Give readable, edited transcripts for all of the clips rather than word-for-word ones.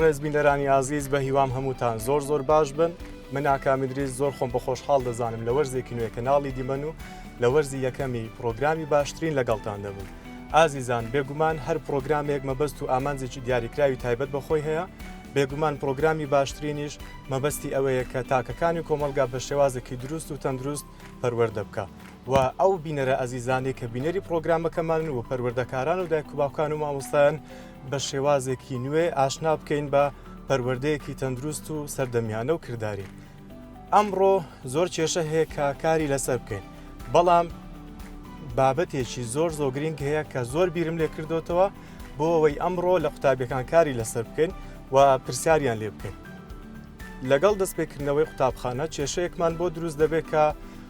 ڕێزبینەرانی ئازیز بە هیوام هەمووتان زۆر باش بن. من ئاکامدریس زۆر خۆم بە خۆشحاڵ دەزانم لە وەرزێکی نوێ کەناڵی دیمەن و لە وەرزی یەکەمی پرۆگرامی باشترین لەگەڵتان دەبن. ئازیزان بێگومان هەر پرۆگرامێک مەبەست و ئامانجێکی دیاریکراوی تایبەت بەخۆی هەیە. بێگومان پرۆگرامی باشترینیش مەبەستی ئەوەیە کە تاکەکانی کۆمەلگا بە شێوازێکی دروست و تەندروست پەروەردە بکە. و ئەو بینەرە ئەزیزانێک کە بینەری پرۆگرامەکەمان و پەروەردەکاران و دایک و باوکان و مامۆستایان بە شێوازێکی نوێ ئاشنا بکەین بە پەروەردەیەکی تەندروست و سەردەمیانە و کردداری. ئەمڕۆ زۆر کێشە هەیە کە کاری لەسەر بکەین، بەڵام بابەتێکی زۆر گرنگ هەیە کە زۆر بیرم لێ کردوتەوە بۆ ئەوەی ئەمڕۆ لە قوتابیەکان کاری لەسەر بکەین و پرسیاریان لێ بکەین. لەگەڵ دەستپێکردنەوەی قوتابخانە کێشەیەکمان بۆ دروست دەبێت کە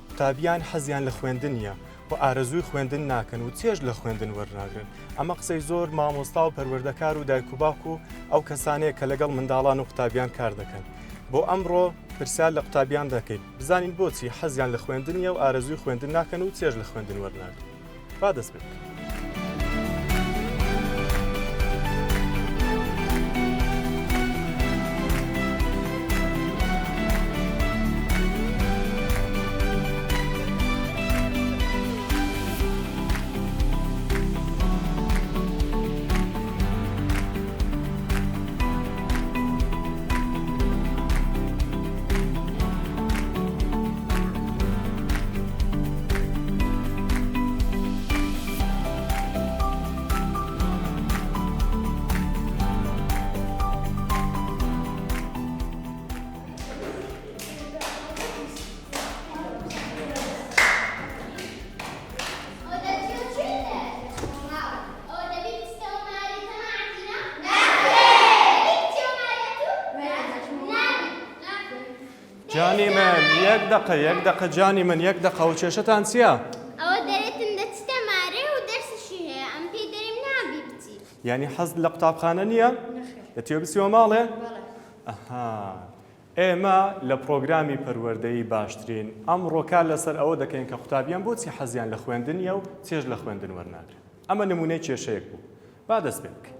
قوتابیان حەزیان لە خوێندن نیە و ئارەزووی خوێندن ناکەن و چێژ لە خوێندن وەرناگرن. ئەمە قسەی زۆر مامۆستا و پەروەردەکار و دایک و باوک و ئەو کەسانەیە کە لەگەڵ منداڵان و قوتابیان کار دەکەن. بۆ ئەمڕۆ پرسیار لە قوتابیان دەکەین بزانین بۆچی حەزیان لە خوێندنیە و ئارەزووی خوێندن ناکەن و چێژ لە خوێندن وەرناگرن. با دەست پێ بکەین. جانی من یەک دقە جانی من یەک دقە و کێشەتان چییە؟ ئەوە دەرێتم دەچتە مارێ و دەرسشی هەیە ئەم پێی دەریم نابی بچیت. یعنی حەز لە قوتابخانە نییە؟ دەتوێ بچیوە ماڵێ؟ ئەها ئێمە لە پرۆگرامی پەروەردەیی باشترین ئەمڕۆ کار لەسەر ئەوە دەکەین کە قوتابیان بۆچی حەزیان لە خوێندنیە و چێژ لە خوێندن وەرناگرن. ئەمە نمونەی کێشەیەک بوو. با دەست پێ بکەین.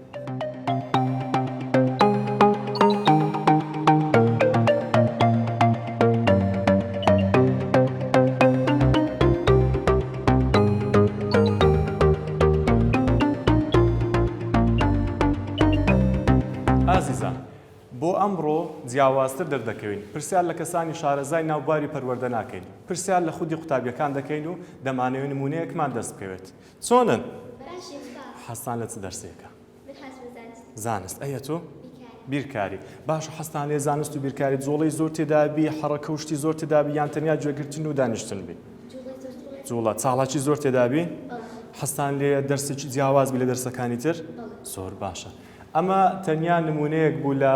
ئازیزان بۆ ئەمڕۆ جیاوازتر دەردەکەوین. پرسیار لە کەسانی شارەزای ناوباری پەروەردە ناکەین. پرسیار لە خودی قوتابیەکان دەکەین و دەمانەوێت نمونەیەکمان دەست بکەوێت. چۆنن؟ حەستان لە چ دەرسێکە؟ زانست. ئەیە تۆ؟ بیرکاری. باشە حەستان لێ زانست و بیرکاری جوڵەی زۆر تێدابی، حەڕەکە وشتی زۆر تێدابی یان تەنیا گوێگرتن و دانیشتن بی؟ جوڵە. چاڵاکی زۆر تێدابی؟ حەستان لێ دەرسێکی جیاوازبی لە دەرسەکانی تر؟ زۆر باشە. ئەمە تەنیا نمونەیەک بوو لە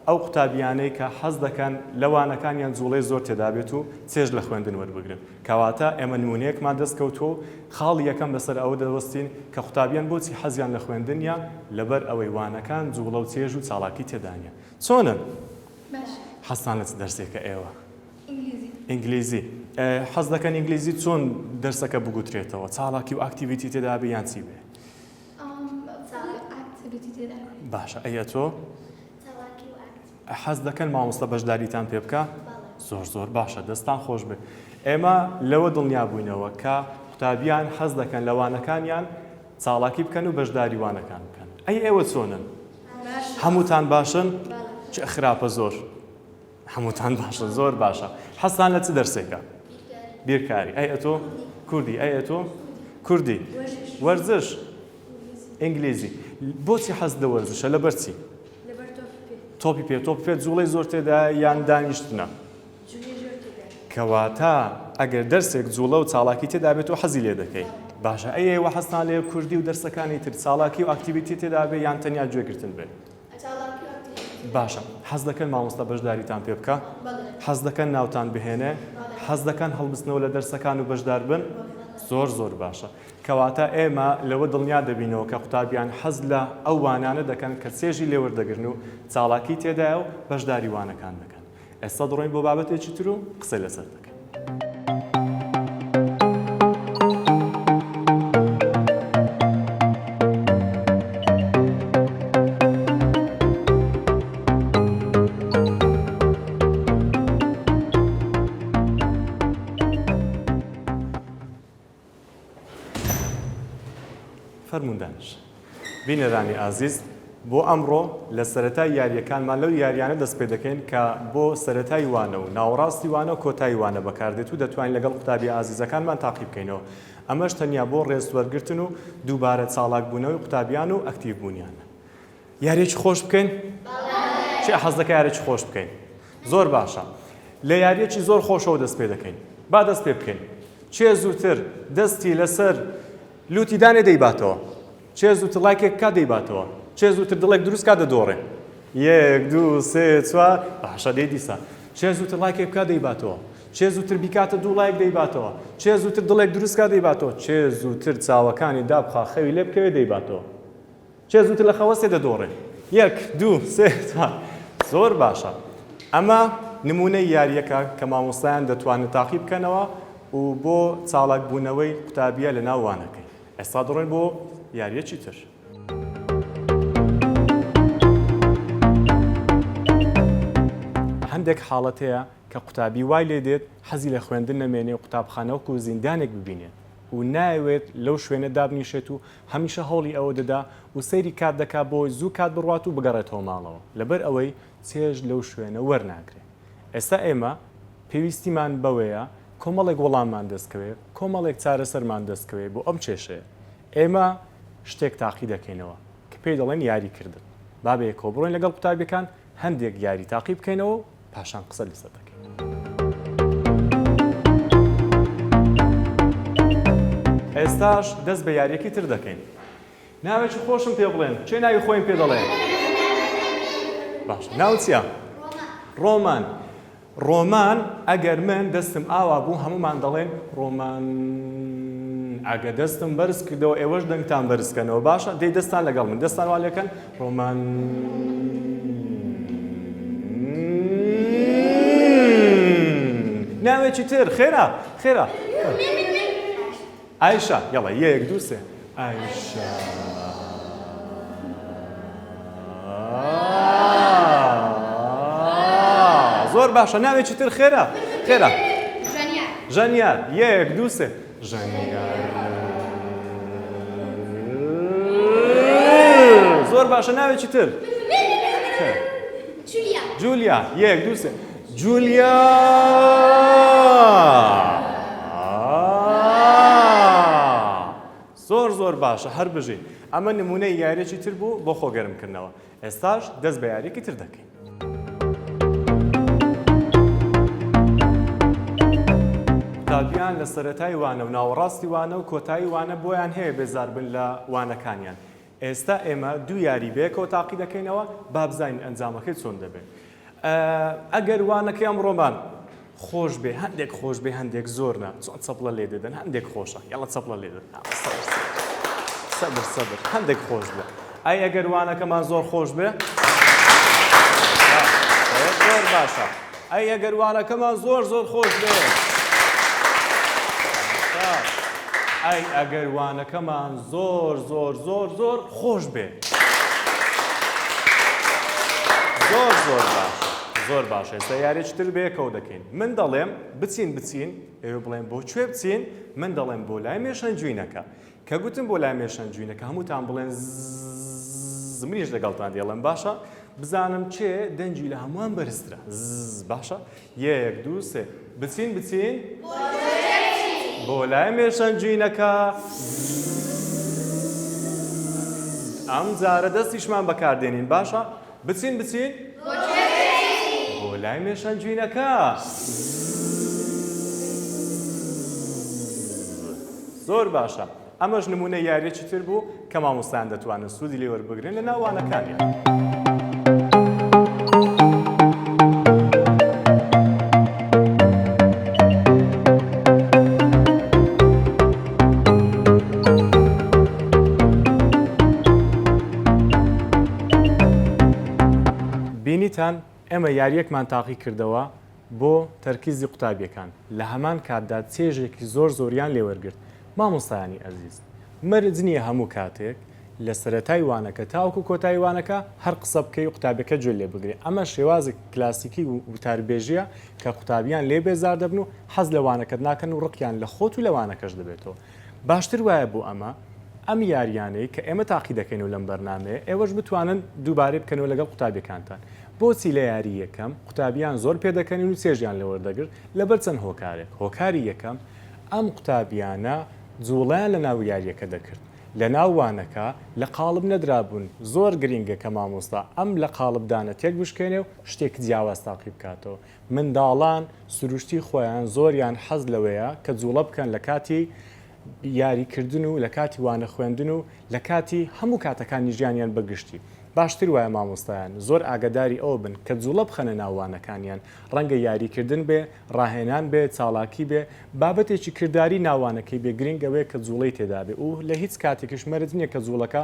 ئەو قوتابیانەی کە حەز دەکەن لەوانەکانیان جوڵەی زۆر تێدابێت و چێژ لە خوێندن وەربگرن. کەواتە ئێمە نمونەیەکمان دەستکەوتووە و خاڵی یەکەم لەسەر ئەوە دەوەستین کە قوتابیان بۆچی حەزیان لە خوێندنیە لەبەر ئەوەی وانەکان جوڵە و چێژ و چاڵاکی تێدانە. چۆنن؟ حەستان لە چ دەرسێکە ئێوە؟ ئینگلیزی. حەز دەکەن ئینگلیزی چۆن دەرسەکە بگوترێتەوە؟ چاڵاکی و ئاکتیڤیتی تێدابێ یان چی بێ؟ باشە. ئەیە تۆ؟ حەز دەکەن مامۆستا بەشداریتان پێ بکە؟ زۆر باشە، دەستان خۆش بێ. ئێمە لەوە دڵنیا بووینەوە کە قوتابیان حەز دەکەن لەوانەکانیان چاڵاکی بکەن و بەشداری وانەکان بکەن. ئەی ئێوە چۆنن؟ هەمووتان باشن؟ چ خراپە زۆر. هەمووتان باشن، زۆر باشە. حەستان لە چ دەرسێکە؟ بیرکاری. ئەیە تۆ؟ کوردی. ئەیە تۆ؟ کوردی. وەرزش؟ ئینگلیزی. بۆچی حەز لە وەرزشە؟ لەبەر چی؟ تۆپی پێ جوڵەی زۆر تێدا یان دانیشتنە؟ کەواتە ئەگەر دەرسێک جوڵە و چاڵاکی تێدا بێت و حەزی لێ دەکەی. باشە. ئەیەوە حەستان لێ کوردی و دەرسەکانی تر چاڵاکی و ئاکتیڤیتی تێدا بێ یان تەنیا گوێگرتن بێت؟ باشە. حەز دەکەن مامۆستا بەشداریتان پێ بکە؟ حەز دەکەن ناوتان بهێنێ؟ حەز دەکەن هەڵبستنەوە لە دەرسەکان و بەشدار بن؟ زۆر باشە. کەواتە ئێمە لەوە دڵنیا دەبینەوە کە قوتابیان حەز لە ئەو وانانە دەکەن کە چێژی لێوەردەگرن و چاڵاکی تێدایە و بەشداری وانەکان دەکەن. ئێستا دڕۆین بۆ بابەتێکی تر و قسەی لەسەر دەکەین. فەرموندانش. بینەرانی ئازیز بۆ ئەمڕۆ لە سەرەتای یاریەکانمان لەو یاریانە دەست پێ دەکەین کە بۆ سەرەتای وانە و ناوەڕاستی وانە و کۆتایی وانە بەکاردێت و دەتوانین لەگەڵ قوتابی ئازیزەکانمان تاقی بکەینەوە. ئەمەش تەنیا بۆ ڕێزوەرگرتن و دووبارە چالاک بوونەوەی قوتابیان و ئەکتیڤ بوونیانە. یاریێکی خۆش بکەین؟ چی حەز دەکە یاریێکی خۆش بکەین؟ زۆر باشە. لە یاریەکی زۆر خۆشەوە دەست پێ دەکەین. با دەست پێ بکەین. چێ زووتر دەستی لەسەر لوتی دانێ دەیباتەوە؟ چێ زووتر لایکێک کا دەیباتەوە؟ چێ زووتر دڵێک دروست کا دەدۆڕێ؟ 1 2 3 4 باشە دەی دیسا. چێ زووتر لایکێک کا دەیباتەوە؟ چێ زووتر بیکاتە 2 لایک دەیباتەوە؟ چێ زووتر دڵێک دروست کا دەیباتەوە؟ چێ زووتر چاوەکانی دابخا خەوی لێ بکەوێ دەیباتەوە؟ چێ زووتر لە خەوەستێ دەدۆڕێ؟ 1 2 3 4 زۆر باشە. ئەمە نمونەی یاریەکە کە مامۆستایان دەتوانن تاقی بکەنەوە و بۆ چالاک بوونەوەی قوتابیە لە ناووانەکەی. ئێستا دەڕۆین بۆ یاریەکی تر. هەندێک حاڵەت هەیە کە قوتابی وای لێ دێت حەزی لە خوێندن نەمێنێ و قوتابخانەوەکو و زیندانێک ببینێت و ناوێت لەو شوێنە دابنیشێت و هەمیشە هەوڵی ئەوە دەدا و سەیری کات دەکا بۆ زوو کات بڕوات و بگەڕێتەوە ماڵەوە لەبەر ئەوەی چێژ لەو شوێنە وەرناگرێت. ئێستا ئێمە پێویستیمان بەوەیە کۆمەڵێک وەڵاممان دەستکەوێت کۆمەڵێک چارەسەرمان دەستکەوێت بۆ ئەم چێشەیە. ئێمە شتێک تاقی دەکەینەوە کە پێی دەڵێن یاریکردن. با بەیەکەوە بڕۆین لەگەڵ قوتابیەکان هەندێک یاری تاقی بکەینەوە پاشان قسە لەسەر دەکەین. ئێستاش دەست بە یاریەکی تر دەکەین. ناوێکی خۆشم پێ بڵێن چێ ناوی خۆیم پێ دەڵێن؟ باش ناو چییە؟ ڕۆمان. ڕۆمان ئەگەر من دەستم ئاوا بوو هەمومان دەڵێن ڕۆمان. ئەگە دەستم بەرز کردەوە ئێوەش دەنگتان بەرزکەنەوە باشە دەی دەستان لەگەڵ من دەستان وا لێکەن ڕۆمان. ناوێکی تر خێرا خێرا ئایشا یاڵە 1 2 3 ئایشا. زۆر باشە ناوێکی تر خێرا خێرا ژەنیار 1 2 3 ژەنیار. زۆر باشە ناوێکی تر جولیا 1 2 3 جولیا. زۆر باشە هەر بژین. ئەمە نمونەی یاریێکی تر بوو بۆ خۆگەرمکردنەوە. ئێستاش دەست بە یاریێکی تر دەکەین. قوتابیان لە سەرەتای وانە و ناوەڕاستی وانە و کۆتایی وانە بۆیان هەیە بێزار بن لە وانەکانیان. ئێستا ئێمە دوو یاری بەیەکەوە تاقی دەکەینەوە با بزانین ئەنجامەکەی چۆن دەبێت. ئەگەر وانەکەی ئەم ڕۆمان خۆش بێ هەندێک خۆش بێ هەندێک زۆر نە چۆن چەپڵە لێ دەدەن هەندێک خۆشە یاڵە چەپڵە لێ دەدەن سەبر هەندێک خۆش بێ. ئای ئەگەر وانەکەمان زۆر خۆش بێ زۆر باشە. ئای ئەگەر وانەکەمان زۆر خۆش بێ. ئای ئەگەر وانەکەمان زۆر خۆش بێ. زۆر باشە. ئێستا یاریێکی تر بەیەکەوە دەکەین. من دەڵێم بچین ئێوە بڵێن بۆ کوێ بچین من دەڵێم بۆ لای مێشەنجوینەکە کە گوتم بۆ لای مێشەنجوینەکە هەمووتان بڵێن منیش لەگەڵتان دێڵێم باشە بزانم چێ دەنجی لە هەمووان بەرزترە باشە 1 2 3 بچین بۆ لای مێشەنجوینەکە. ئەم جارە دەستیشمان بەکاردێنین باشە بچین بۆ لای مێشەنجوینەکە. زۆر باشە. ئەمەش نمونە یاریێکی تر بوو کە مامۆستایان دەتوانن سوودی لێ وەربگرن لە ناوانەکانیان. بینیتان ئێمە یاریەکمان تاقی کردەوە بۆ تەرکیزی قوتابیەکان لە هەمان کاتدا چێژێکی زۆریان لێوەرگرت. مامۆستایانی ئەزیز مەرج نییە هەموو کاتێک لە سەرەتای وانەکە تاوەکو کۆتایی وانەکە هەر قسە بکەی قوتابەکە گوێ لێ بگرێ. ئەمە شێوازی کلاسیکی و وتاربێژیە کە قوتابیان لێ بێزار دەبن و حەز لە وانەکەت ناکەن و ڕقیان لە خۆت و لە وانەکەش دەبێتەوە. باشتر وایە بۆ ئەمە ئەم یاریانەی کە ئێمە تاقی دەکەین و لەم بەرنامەیە ئێوەش بتوانن دووبارەی بکەنەوە لەگەڵ قوتابیەکانتان. بۆچی لە یاری یەکەم قوتابیان زۆر پێدەکەنین و چێژیان لەوەردەگرت لەبەر چەند هۆکارێک. هۆکاری یەکەم ئەم قوتابیانە جوڵیان لە ناو یاریەکە دەکرد. لە ناووانەکە لە قاڵب نەدرابوون زۆر گرینگە کە مامۆستا ئەم لە قاڵبدانە تێک بشکێنێ و شتێک جیاواز تاقی بکاتەوە. منداڵان سروشتی خۆیان زۆریان حەز لەوەیە کە جوڵە بکەن لە کاتی یاریکردن و لە کاتی وانە خوێندن و لە کاتی هەموو کاتەکانی ژیانیان بەگشتی. باشتر وایە مامۆستایان زۆر ئاگداری ئەو بن کە جوڵە بخەنە ناوانەکانیان ڕەنگە یاریکردن بێ ڕاهێنان بێ چاڵاکی بێ بابەتێکی کردداری ناوانەکەی بێ گرنگەوەی کە جوڵەی تێدا بێ و لە هیچ کاتێکش مەرج نییە کە جوڵەکە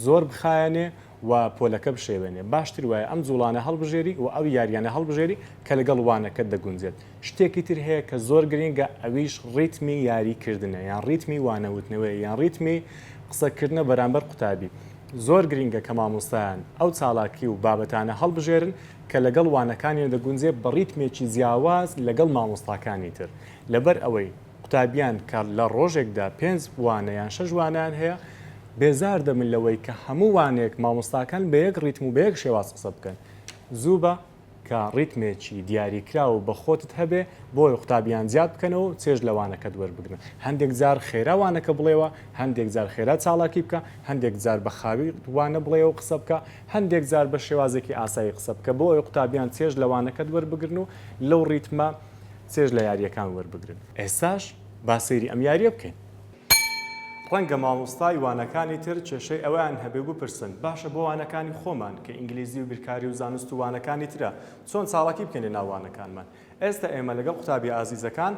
زۆر بخایەنێ و پۆلەکە بشێوێنێ. باشتر وایە ئەم جوڵانە هەڵبژێری و ئەو یاریانە هەڵبژێری کە لەگەڵ وانەکە دەگونجێت. شتێکی تر هەیە کە زۆر گرنگە ئەویش ڕیتمی یاریکردنە یان ڕیتمی وانەوتنەوەی یان ڕیتمی قسەکردنە بەرامبەر قوتابی. زۆر گرینگە کە مامۆستایان ئەو چاڵاکی و بابەتانە هەڵبژێرن کە لەگەڵ وانەکانی دەگونجێ بە ڕیتمێکی جیاواز لەگەڵ مامۆستاکانی تر. لەبەر ئەوەی قوتابیان کە لە ڕۆژێکدا 5 وانەیان 6 وانیان هەیە بێزار دەمن لەوەی کە هەموو وانێک مامۆستاکان بە یەک ڕیتم و بە یەک شێواز قسە بکەن. زوو بە کە ڕیتمێکی دیاریکرا و بە خۆتت هەبێ بۆی قوتابیان زیاد بکەنەوە چێژ لەوانەکە دووەربگرن. هەندێک جار خێراوانەکە بڵێەوە، هەندێک جار خێرا چاڵاکی بکە، هەندێک جار بە خاوی وانە بڵێەوە قسە بکە، هەندێک جار بە شێوازێکی ئاسایی قسە بکە بۆ ئەوی قوتابیان چێژ لەوانەکە دووەربگرن و لەو ڕیتمە چێژ لە یاریەکان وەربگرن. ئێستاش با سەیری ئەم یاریە بکەین. ڕەنگە مامۆستای وانەکانی تر کێشەی ئەویان هەبێ بپرسن باشە بۆ وانەکانی خۆمان کە ئینگلیزی و بیرکاری و زانست و وانەکانی ترە چۆن چاڵاکی بکەین لە ناوانەکانمان. ئێستا ئێمە لەگەڵ قوتابی ئازیزەکان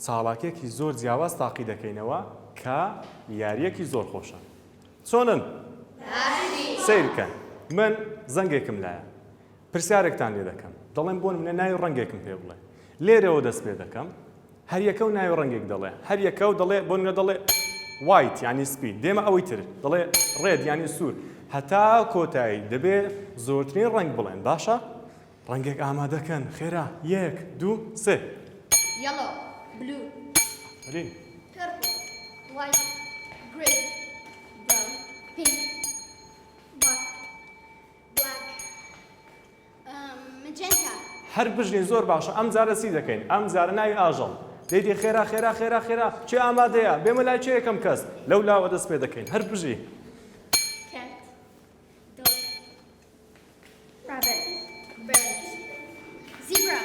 چاڵاکێکی زۆر جیاواز تاقی دەکەینەوە کە یاریەکی زۆر خۆشە. چۆنن؟ سیر بکەن. من زەنگێکم لایە پرسیارێکتان لێ دەکەم دەڵێن بۆن منە ناوی ڕەنگێکم پێ بڵێ لێرەوە دەست پێ دەکەم هەر یەکە و ناوی ڕەنگێک دەڵێ هەر یەکە و دەڵێ بۆ منە دەڵێ وایت یعنی سپید دێمە ئەوەی تر دەڵێ ڕێد یعنی سوور هەتا کۆتایی دەبێ زۆرترین ڕنگ بڵێن باشە ڕەنگێک ئامادەکەن خێرا 1 2 3 Yellow, blue, رین purple, white, gray, brown, pink, black, magenta. هەر بژنی زۆر باشە ئەم جارە چی دەکەین ئەم جارە ناوی ئاژەڵ دەیدی خێرا خێرا خێرا خێرا چێ ئامادەیە بێمە لای چێ یەکەم کەس لەو لاوە دەست پێ دەکەین هەر بژی Cat, dog, rabbit, bird, zebra,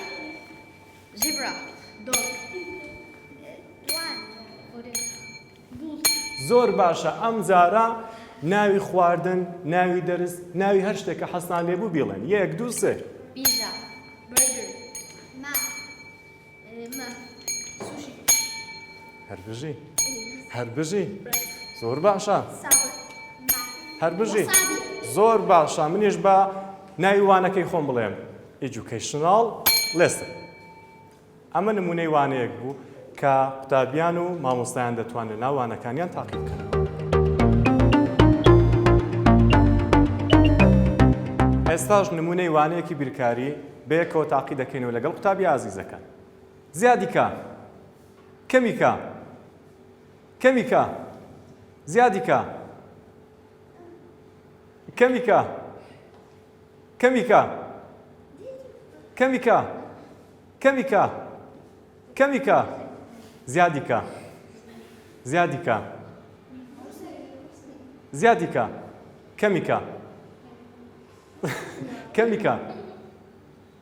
dog, lion, bull. زۆر باشە ئەم جارە ناوی خواردن ناوی دەرس ناوی هەر شتێکە حەسنان لێبوو بیڵێن 1 2 3 Pizza, burger, sushi, هەر بژی هەر بژی زۆر باشە sour, هەر بژی wasabi. زۆر باشە منیش بە ناوی وانەکەی خۆم بڵێم ئیجوکیشنال لێسن ئەمە نمونەی وانەیەک بوو کە قوتابیان و مامۆستایان دەتوانن ناوانەکانیان تاقی بکەن. ئێستاش نمونەی وانەیەکی بیرکاری بەیەکەوە تاقی دەکەینەوە لەگەڵ قوتابی ئازیزەکان. زیادی کە کەمی کە کەمی کە زیادی کە کەمی کە کەمی کە کەمی کە کەمی کە کەمی کە زیادی کە زیادی کە زیادی کە کەمی کە کەمی کە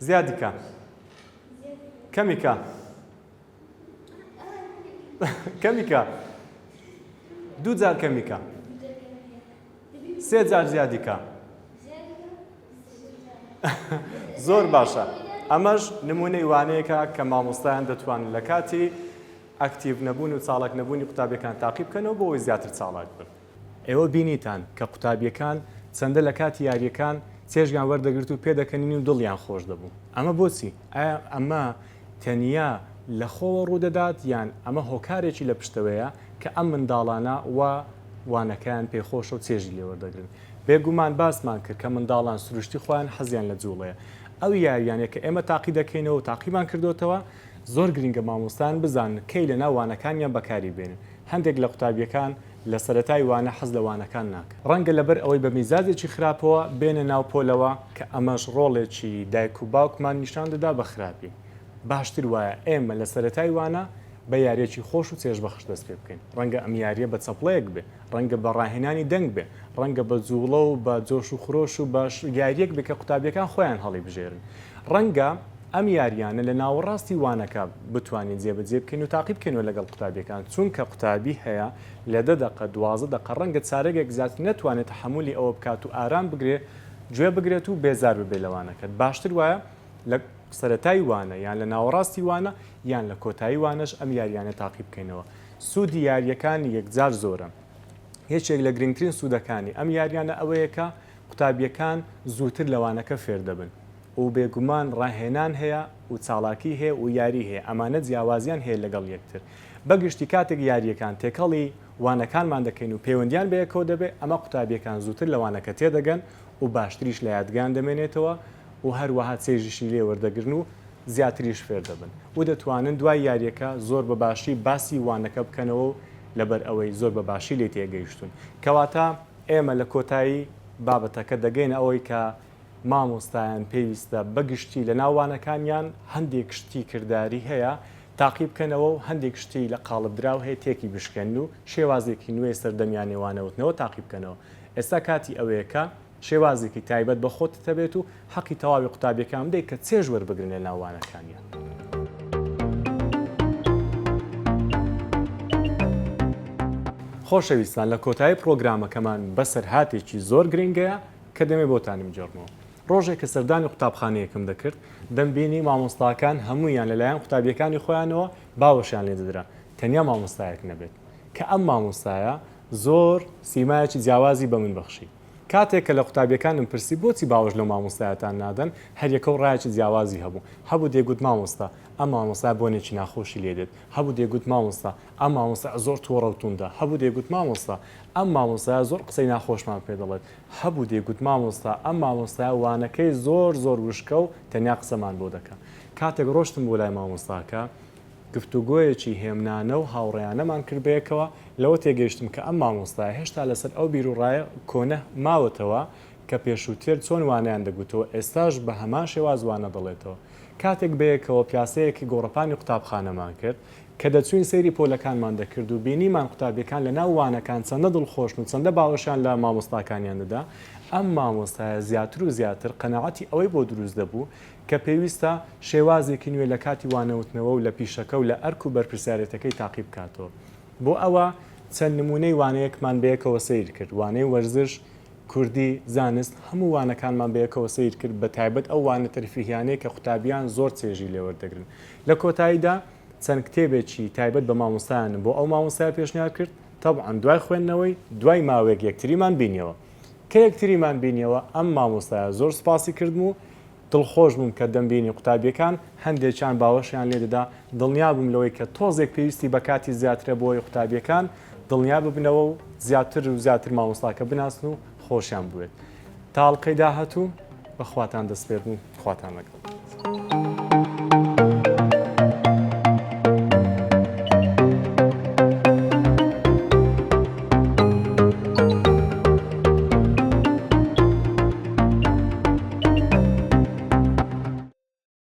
زیادی کە کەمی کە کەمی کە دوو جار کەمی کە سێ جار زیادی کە زۆر باشە ئەمەش نمونەی وانەیەکە کە مامۆستایان دەتوانن لە کاتی ئەکتیڤ نەبوون و چاڵک نەبوونی قوتابیەکان تاقی بکەنەوە بۆ ئەوەی زیاتر چاڵک بن. ئێوە بینیتان کە قوتابیەکان چەندە لە کاتی یاریەکان چێژیان وەردەگرت و پێدەکەنین و دڵیان خۆش دەبوو. ئەمە بۆچی؟ ئایا ئەمە تەنیا لە خۆوە ڕوودەدات یان ئەمە هۆکارێکی لە پشتەوەیە کە ئەم منداڵانە وانەکەیان پێخۆشە و چێژی لێوەردەگرن. بێگومان باسمان کرد کە منداڵان سروشتی خۆیان حەزیان لە جوڵەیە. ئەو یاریانێک کە ئێمە تاقی دەکەینەوە و تاقیمان کردوتەوە زۆر گرنگە مامۆستایان بزانن کەی لە ناوانەکانیان بەکاری بێنن. هەندێک لە قوتابیەکان لە سەرەتای وانە حەز لە وانەکان ناکە ڕەنگە لەبەر ئەوەی بە میزاجێکی خراپەوە بێنە ناو پۆلەوە کە ئەمەش ڕۆڵێکی دایک و باوکمان نیشان دەدا بە خراپی باشتر وایە ئێمە لە سەرەتای وانە بە یاریەکی خۆش و چێژ بەخش دەست پێ بکەین ڕەنگە ئەم یاریە بە چەپڵەیەک بێ ڕەنگە بە ڕاهێنانی دەنگ بێ ڕەنگە بە جوڵە و بە جۆش و خرۆش و باش یاریەک بێ کە قوتابیەکان خۆیان هەڵی بژێرن ڕەنگە ئەم یاریانە لە ناوەڕاستی وانەکە بتوانین جێبەجێ بکەین و تاقی بکەینەوە لەگەڵ قوتابیەکان چونکە قوتابی هەیە لە 10 دقە 12 دقە ڕەنگە چارەگێک زیاتر نەتوانێت تەحمولی ئەوە بکات و ئارام بگرێ گوێ بگرێت و بێزار ببێ لەوانەکەت باشتر وایە لە سەرەتای وانە یان لە ناوەڕاستی وانە یان لە کۆتایی وانەش ئەم یاریانە تاقی بکەینەوە سوودی یاریەکانی یەکجار زۆرە هیچێک لە گرنگترین سوودەکانی ئەم یاریانە ئەوەیە کە قوتابیەکان زووتر لەوانەکە فێر دەبن و بێگومان ڕاهێنان هەیە و چاڵاکی هەیە و یاری هەیە ئەمانە جیاوازیان هەیە لەگەڵ یەکتر بەگشتی کاتێک یاریەکان تێکەڵی وانەکانمان دەکەین و پەیوەندیان بەیەکەوە دەبێت ئەمە قوتابیەکان زووتر لەوانەکە تێدەگەن و باشتریش لە یادگان دەمێنێتەوە و هەروەها چێژیشی لێ وەردەگرن و زیاتریش فێر دەبن و دەتوانن دوای یاریەکە زۆر بەباشی باسی وانەکە بکەنەوە و لەبەر ئەوەی زۆر بەباشی لێ تێگەیشتون کەواتە ئێمە لە کۆتایی بابەتەکە دەگەین ئەوەی کە مامۆستایان پێویستە بەگشتی لە ناوانەکانیان هەندێک شتی کردداری هەیە تاقی بکەنەوە و هەندێک شتی لە قاڵبدراو هەیە تێکی بشکەن و شێوازێکی نوێ سەردەمیانێوانەوتنەوە تاقی بکەنەوە ئێستا کاتی ئەوەیەکە شێوازێکی تایبەت بە خۆت دەبێت و حەقی تەواوی قوتابیەکان بدەیت کە چێژ وەربگرن لە ناوانەکانیان. خۆشەویستان لە کۆتایی پرۆگرامەکەمان بەسەر هاتێکی زۆر گرنگەیە کە دەمێ بۆتانی بجێڕمەوە. ڕۆژێک کە سەردانی قوتابخانەیەکم دەکرد دەمبینی مامۆستاکان هەمویان لەلایەن قوتابیەکانی خۆیانەوە باوەشیان لێ دەدرا تەنیا مامۆستایەک نەبێت کە ئەم مامۆستایە زۆر سیمایەکی جیاوازی بە من بەخشی. کاتێک کە لە قوتابیەکانم پرسی بۆچی باوەش لەو مامۆستایەتان نادەن هەریەکە و ڕایەکی جیاوازی هەبوو دێگوت مامۆستا ئەم مامۆستا بۆنێکی ناخۆشی لێدێت هەبوو دێگوت مامۆستا ئەم مامۆستا زۆر تۆڕەوتوندا هەبوو دێگوت مامۆستا ئەم مامۆستا زۆر قسەی ناخۆشمان پێ دەڵێت هەبوو دێگوت مامۆستا ئەم مامۆستا وانەکەی زۆر وشکە و تەنیا قسەمان بۆ دەکەن کاتێک ڕۆشتم بۆ لای مامۆستاکە گفتوگۆیەکی هێمنانە و هاوڕێیانەمان کردبەیەکەوە لەوە تێگەیشتم کە ئەم مامۆستای هێشتا لەسەر ئەو بیرروڕایە کۆنە ماوەتەوە کە پێشووتێر چۆن وانیان دەگوتەوە ئێستاش بە هەمان شێوازوانە دەڵێتەوە کاتێک بەیەکەوە پیاسەیەکی گۆڕەپانی قوتابخانەمان کرد کە دەچوین سەیری پۆلەکانمان دەکرد و بینیمان قوتابیەکان لە ناو وانەکان چەندە دڵخۆشن و چەندە باوەشیان لە مامۆستاکانیان دەدا ئەم مامۆستایە زیاتر و زیاتر قەنەعەتی ئەوەی بۆ دروست دەبوو کە پێویستە شێوازێکی نوێ لە کاتی وانەوتنەوە و لە پیشەکە و لە ئەرک و بەرپرسیارەتەکەی تاقی بکاتەوە بۆ ئەوە چەند نمونەی وانەیەکمان بەیەکەوە سیر کرد وانەی وەرزش کوردی زانست هەموو وانەکانمان بەیەکەوە سیر کرد بە تایبەت ئەو وانە تەرفیهیانەیە کە قوتابیان زۆر چێژی لێوەردەگرن لە کۆتاییدا چەند کتێبێکی تایبەت بە مامۆستایان بۆ ئەو مامۆستای پێشنیار کرد تەبعاً دوای خوێندنەوەی دوای ماوەیەک یەکتریمان بینیەوە کە یەکتریمان بینیەوە ئەم مامۆستایە زۆر سپاسی کردم و دڵخۆش بووم کە دەمبینی قوتابیەکان هەندێکیان باوەشیان لێ دەدا دڵنیا بووم لەوەی کە تۆزێک پێویستی بە کاتی زیاترە بۆی قوتابیەکان دڵنیا ببنەوە و زیاتر و زیاتر مامۆستاکە بناسن و خۆشیان بوێت تاڵقەی داهاتوو بەخواتان دەسپێرن و خواتان لەگەڵ.